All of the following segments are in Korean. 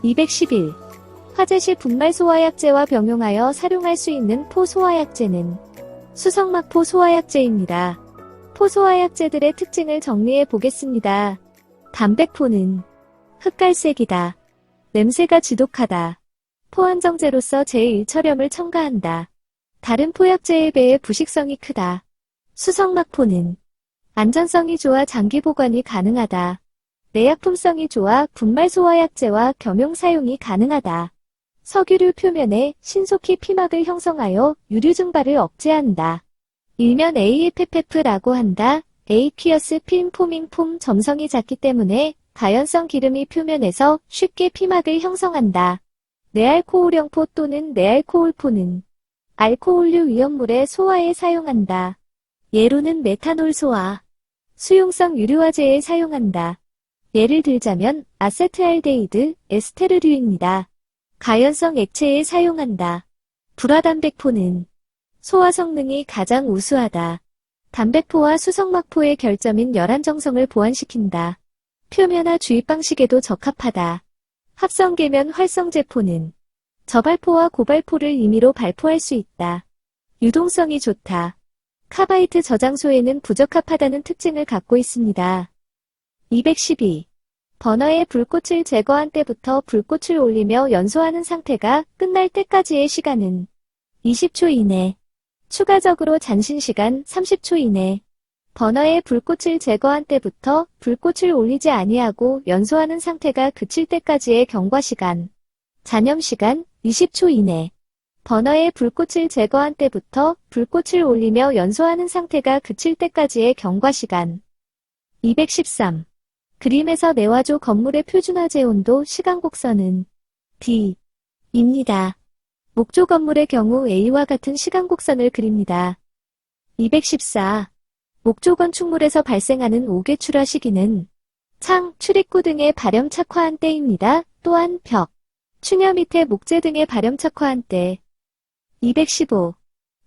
211. 화재 시 분말 소화약제와 병용하여 사용할 수 있는 포소화약제는 수성막포 소화약제입니다. 포소화약제들의 특징을 정리해 보겠습니다. 담백포는 흑갈색이다. 냄새가 지독하다. 포안정제로서 제1처렴을 첨가한다. 다른 포약제에 비해 부식성이 크다. 수성막포는 안전성이 좋아 장기 보관이 가능하다. 내약품성이 좋아 분말 소화약제와 겸용 사용이 가능하다. 석유류 표면에 신속히 피막을 형성하여 유류 증발을 억제한다. 일면 AFF라고 한다. Aqueous Film Forming 폼 점성이 작기 때문에 가연성 기름이 표면에서 쉽게 피막을 형성한다. 내알코올형포 또는 내알코올포는 알코올류 위험물의 소화에 사용한다. 예로는 메탄올 소화, 수용성 유류화제에 사용한다. 예를 들자면 아세트알데히드, 에스테르류입니다. 가연성 액체에 사용한다. 불화담백포는 소화 성능이 가장 우수하다. 담백포와 수성막포의 결점인 열한정성을 보완시킨다. 표면화 주입 방식에도 적합하다. 합성계면 활성제포는 저발포와 고발포를 임의로 발포할 수 있다. 유동성이 좋다. 카바이트 저장소에는 부적합하다는 특징을 갖고 있습니다. 212. 버너에 불꽃을 제거한 때부터 불꽃을 올리며 연소하는 상태가 끝날 때까지의 시간은 20초 이내. 추가적으로 잔신시간 30초 이내. 버너에 불꽃을 제거한 때부터 불꽃을 올리지 아니하고 연소하는 상태가 그칠 때까지의 경과시간. 잔염시간 20초 이내. 버너에 불꽃을 제거한 때부터 불꽃을 올리며 연소하는 상태가 그칠 때까지의 경과시간. 213. 그림에서 내와조 건물의 표준화재 온도 시간 곡선은 D입니다. 목조 건물의 경우 A와 같은 시간 곡선을 그립니다. 214. 목조 건축물에서 발생하는 옥외 출하 시기는 창, 출입구 등의 발염 착화한 때입니다. 또한 벽, 추녀 밑에 목재 등의 발염 착화한 때. 215.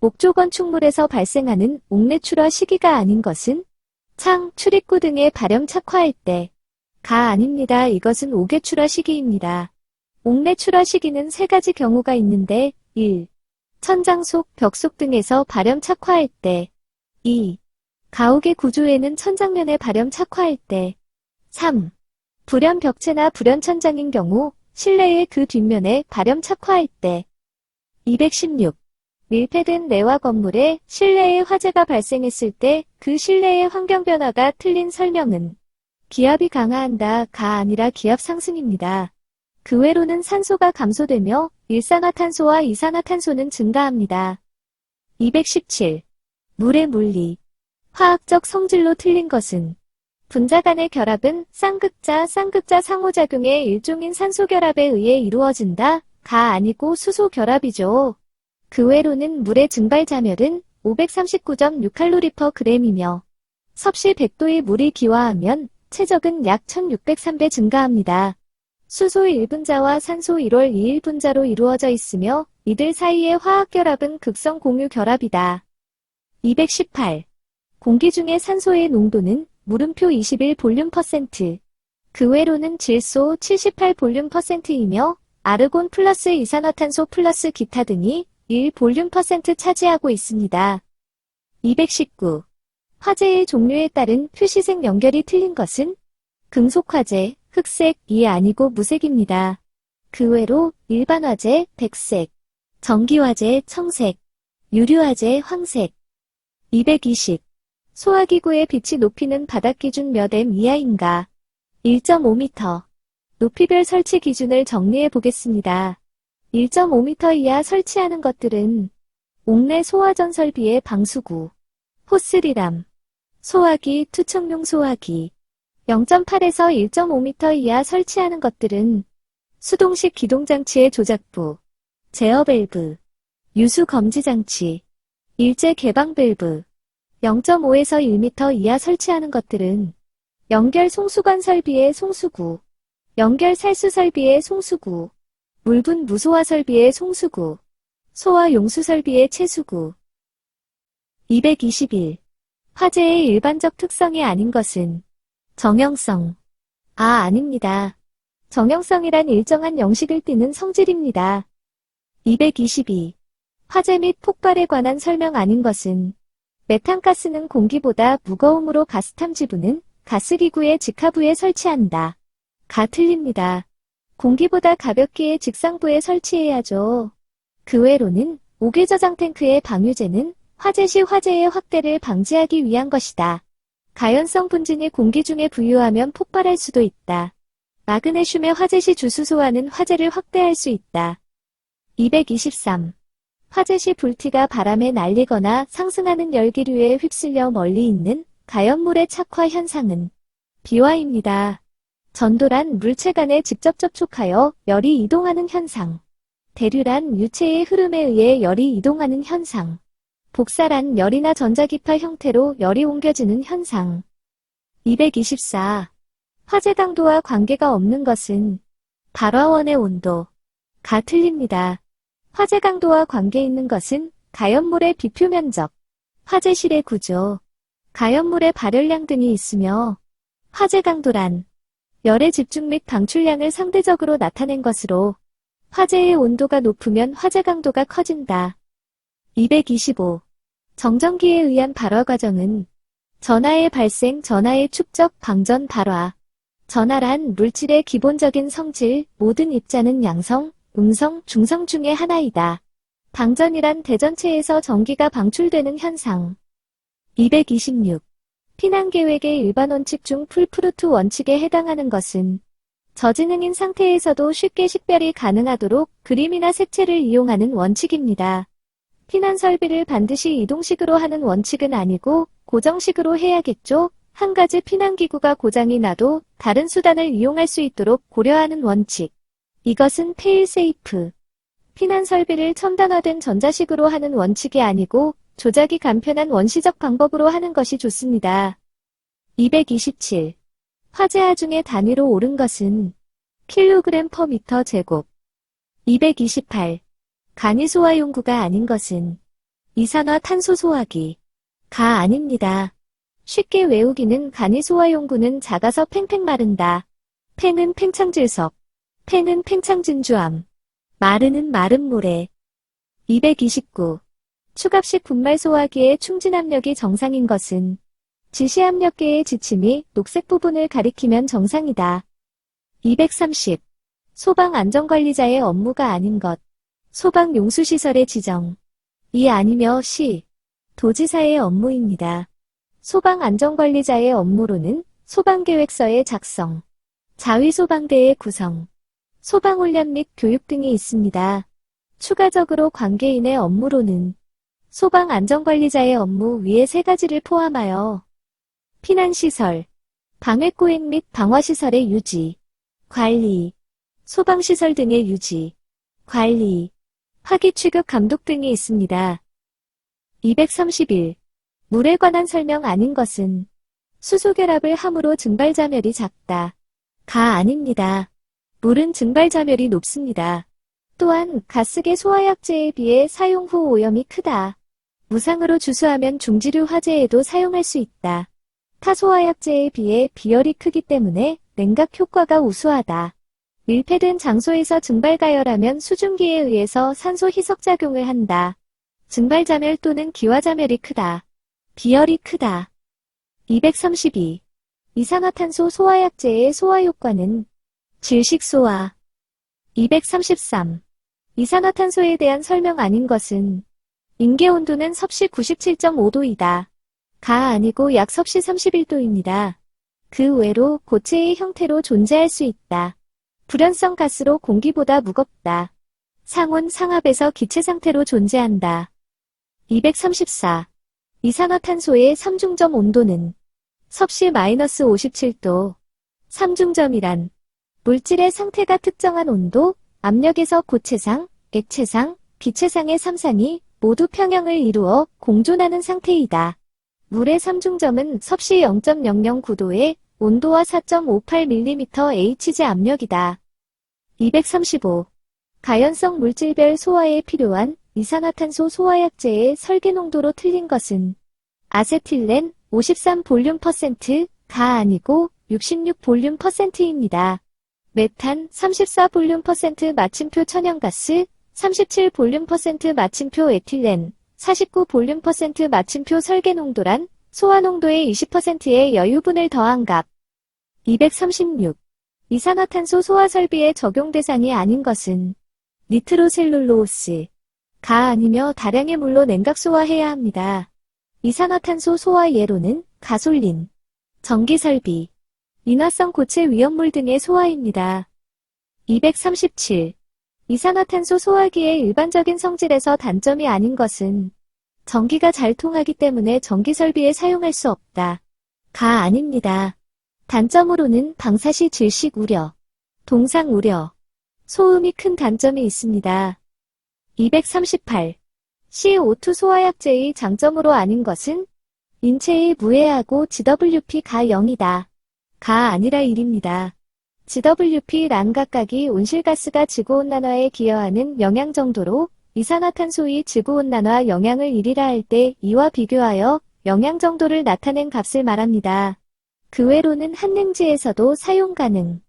목조 건축물에서 발생하는 옥내 출하 시기가 아닌 것은 창, 출입구 등의 발염 착화할 때가 아닙니다. 이것은 옥외 출하 시기입니다. 옥내 출하 시기는 세 가지 경우가 있는데 1. 천장 속, 벽 속 등에서 발염 착화할 때 2. 가옥의 구조에는 천장면에 발염 착화할 때 3. 불연 벽체나 불연 천장인 경우 실내의 그 뒷면에 발염 착화할 때. 216. 밀폐된 내와 건물에 실내에 화재가 발생했을 때 그 실내의 환경 변화가 틀린 설명은 기압이 강화한다가 아니라 기압 상승입니다. 그 외로는 산소가 감소되며 일산화탄소와 이산화탄소는 증가합니다. 217. 물의 물리. 화학적 성질로 틀린 것은 분자 간의 결합은 쌍극자 상호작용의 일종인 산소결합에 의해 이루어진다. 가 아니고 수소결합이죠. 그 외로는 물의 증발 잠열은 539.6칼로리/g이며 섭씨 100도의 물이 기화하면 최적은 약 1603배 증가합니다. 수소 1분자와 산소 1월 2일분자로 이루어져 있으며 이들 사이의 화학결합은 극성 공유 결합이다. 218. 공기 중의 산소의 농도는 물음표 21 볼륨%, 그 외로는 질소 78 볼륨%이며 아르곤 플러스 이산화탄소 플러스 기타 등이 1 볼륨% 차지하고 있습니다. 219. 화재의 종류에 따른 표시색 연결이 틀린 것은 금속화재, 흑색이 아니고 무색입니다. 그 외로 일반화재, 백색, 전기화재, 청색, 유류화재, 황색. 220. 소화기구의 빛이 높이는 바닥 기준 몇 m 이하인가? 1.5m. 높이별 설치 기준을 정리해 보겠습니다. 1.5m 이하 설치하는 것들은 옥내 소화전 설비의 방수구, 호스리람, 소화기, 투척용 소화기. 0.8에서 1.5m 이하 설치하는 것들은 수동식 기동장치의 조작부, 제어 밸브, 유수 검지 장치, 일제 개방 밸브. 0.5에서 1m 이하 설치하는 것들은 연결 송수관 설비의 송수구, 연결 살수 설비의 송수구, 물분 무소화 설비의 송수구, 소화 용수 설비의 채수구. 221. 화재의 일반적 특성이 아닌 것은 정형성. 아닙니다. 정형성이란 일정한 형식을 띠는 성질입니다. 222. 화재 및 폭발에 관한 설명 아닌 것은 메탄가스는 공기보다 무거움으로 가스탐 지부는 가스기구의 직하부에 설치한다. 가 틀립니다. 공기보다 가볍기에 직상부에 설치해야죠. 그 외로는 옥외 저장 탱크의 방유제는 화재 시 화재의 확대를 방지하기 위한 것이다. 가연성 분진이 공기 중에 부유하면 폭발할 수도 있다. 마그네슘의 화재 시 주수소화는 화재를 확대할 수 있다. 223. 화재 시 불티가 바람에 날리거나 상승하는 열기류에 휩쓸려 멀리 있는 가연물의 착화 현상은 비화입니다. 전도란 물체 간에 직접 접촉하여 열이 이동하는 현상. 대류란 유체의 흐름에 의해 열이 이동하는 현상. 복사란 열이나 전자기파 형태로 열이 옮겨지는 현상. 224. 화재 강도와 관계가 없는 것은 발화원의 온도. 가 틀립니다. 화재 강도와 관계 있는 것은 가연물의 비표 면적, 화재실의 구조, 가연물의 발열량 등이 있으며 화재 강도란 열의 집중 및 방출량을 상대적으로 나타낸 것으로 화재의 온도가 높으면 화재 강도가 커진다. 225. 정전기에 의한 발화 과정은 전하의 발생, 전하의 축적, 방전, 발화. 전하란 물질의 기본적인 성질, 모든 입자는 양성, 음성, 중성 중의 하나이다. 방전이란 대전체에서 전기가 방출되는 현상. 226. 피난계획의 일반 원칙 중 풀프루트 원칙에 해당하는 것은 저지능인 상태에서도 쉽게 식별이 가능하도록 그림이나 색채를 이용하는 원칙입니다. 피난 설비를 반드시 이동식으로 하는 원칙은 아니고 고정식으로 해야겠죠. 한 가지 피난기구가 고장이 나도 다른 수단을 이용할 수 있도록 고려하는 원칙. 이것은 페일세이프. 피난 설비를 첨단화된 전자식으로 하는 원칙이 아니고 조작이 간편한 원시적 방법으로 하는 것이 좋습니다. 227. 화재 하중의 단위로 옳은 것은 킬로그램 퍼 미터 제곱. 228. 간이소화용구가 아닌 것은 이산화탄소 소화기. 가 아닙니다. 쉽게 외우기는 간이소화용구는 작아서 팽팽 마른다. 팽은 팽창질석. 팽은 팽창진주암. 마르는 마른 모래. 229. 추갑식 분말 소화기의 충진압력이 정상인 것은 지시압력계의 지침이 녹색 부분을 가리키면 정상이다. 230. 소방안전관리자의 업무가 아닌 것. 소방용수시설의 지정. 이 아니며 시. 도지사의 업무입니다. 소방안전관리자의 업무로는 소방계획서의 작성, 자위소방대의 구성, 소방훈련 및 교육 등이 있습니다. 추가적으로 관계인의 업무로는 소방안전관리자의 업무 위에 세 가지를 포함하여 피난시설, 방해구획 및 방화시설의 유지, 관리, 소방시설 등의 유지, 관리, 화기취급 감독 등이 있습니다. 231. 물에 관한 설명 아닌 것은 수소결합을 함으로 증발자멸이 작다. 가 아닙니다. 물은 증발자멸이 높습니다. 또한 가스계 소화약제에 비해 사용 후 오염이 크다. 무상으로 주수하면 중지류 화재에도 사용할 수 있다. 타 소화약제에 비해 비열이 크기 때문에 냉각 효과가 우수하다. 밀폐된 장소에서 증발가열하면 수증기에 의해서 산소 희석작용을 한다. 증발자멸 또는 기화자멸이 크다. 비열이 크다. 232. 이산화탄소 소화약제의 소화효과는 질식소화. 233. 이산화탄소에 대한 설명 아닌 것은 임계온도는 섭씨 97.5도이다. 가 아니고 약 섭씨 31도입니다. 그 외로 고체의 형태로 존재할 수 있다. 불연성 가스로 공기보다 무겁다. 상온 상압에서 기체 상태로 존재한다. 234. 이산화탄소의 삼중점 온도는 섭씨 마이너스 57도. 삼중점이란 물질의 상태가 특정한 온도, 압력에서 고체상, 액체상, 기체상의 3상이 모두 평형을 이루어 공존하는 상태이다. 물의 삼중점은 섭씨 0.009도의 온도와 4.58mm Hg 압력이다. 235. 가연성 물질별 소화에 필요한 이산화탄소 소화약제의 설계 농도로 틀린 것은 아세틸렌 53 볼륨 퍼센트, 가 아니고 66 볼륨 퍼센트입니다. 메탄 34볼륨% 마침표 천연가스, 37볼륨% 마침표 에틸렌, 49볼륨% 마침표 설계농도란, 소화농도의 20%의 여유분을 더한 값. 236. 이산화탄소 소화 설비의 적용 대상이 아닌 것은 니트로셀룰로스, 가 아니며 다량의 물로 냉각 소화해야 합니다. 이산화탄소 소화 예로는 가솔린, 전기설비, 인화성 고체 위험물 등의 소화입니다. 237. 이산화탄소 소화기의 일반적인 성질에서 단점이 아닌 것은 전기가 잘 통하기 때문에 전기설비에 사용할 수 없다. 가 아닙니다. 단점으로는 방사시 질식 우려, 동상 우려, 소음이 큰 단점이 있습니다. 238. CO2 소화약제의 장점으로 아닌 것은 인체에 무해하고 GWP가 0이다. 가 아니라 1입니다. GWP란 각각이 온실가스가 지구온난화에 기여하는 영향 정도로 이산화탄소의 지구온난화 영향을 1이라 할 때 2와 비교하여 영향 정도를 나타낸 값을 말합니다. 그 외로는 한능지에서도 사용 가능,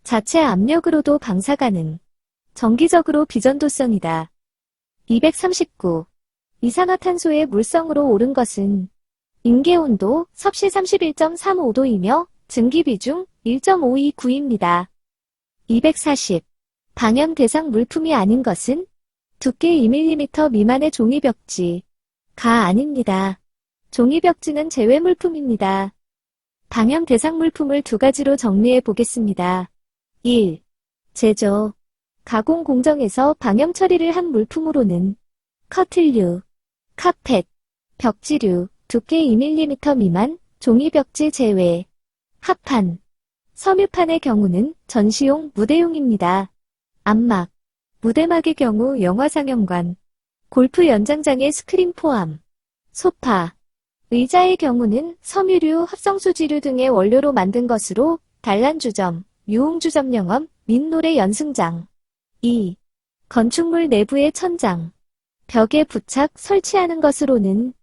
자체 압력으로도 방사 가능, 정기적으로 비전도성이다. 239. 이산화탄소의 물성으로 오른 것은 임계온도 섭씨 31.35도이며 증기비중 1.529입니다. 240. 방염 대상 물품이 아닌 것은 두께 2mm 미만의 종이벽지, 가 아닙니다. 종이벽지는 제외 물품입니다. 방염 대상 물품을 두 가지로 정리해 보겠습니다. 1. 제조, 가공 공정에서 방염 처리를 한 물품으로는 커틀류, 카펫, 벽지류, 두께 2mm 미만, 종이벽지 제외. 합판, 섬유판의 경우는 전시용, 무대용입니다. 암막, 무대막의 경우 영화 상영관, 골프 연장장의 스크린 포함, 소파, 의자의 경우는 섬유류, 합성수지류 등의 원료로 만든 것으로 단란주점, 유홍주점 영업, 및 노래 연승장. 2. 건축물 내부의 천장, 벽에 부착, 설치하는 것으로는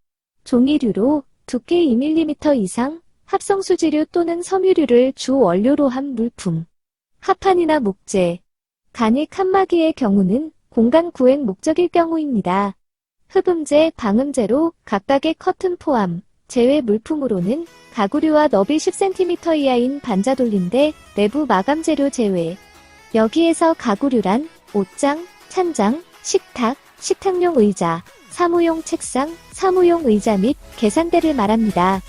종이류로 두께 2mm 이상, 합성수지류 또는 섬유류를 주 원료로 한 물품. 합판이나 목재, 간이 칸막이의 경우는 공간 구획 목적일 경우입니다. 흡음재, 방음재로 각각의 커튼 포함, 제외 물품으로는 가구류와 너비 10cm 이하인 반자돌림대, 내부 마감 재료 제외. 여기에서 가구류란 옷장, 찬장, 식탁, 식탁용 의자, 사무용 책상, 사무용 의자 및 계산대를 말합니다.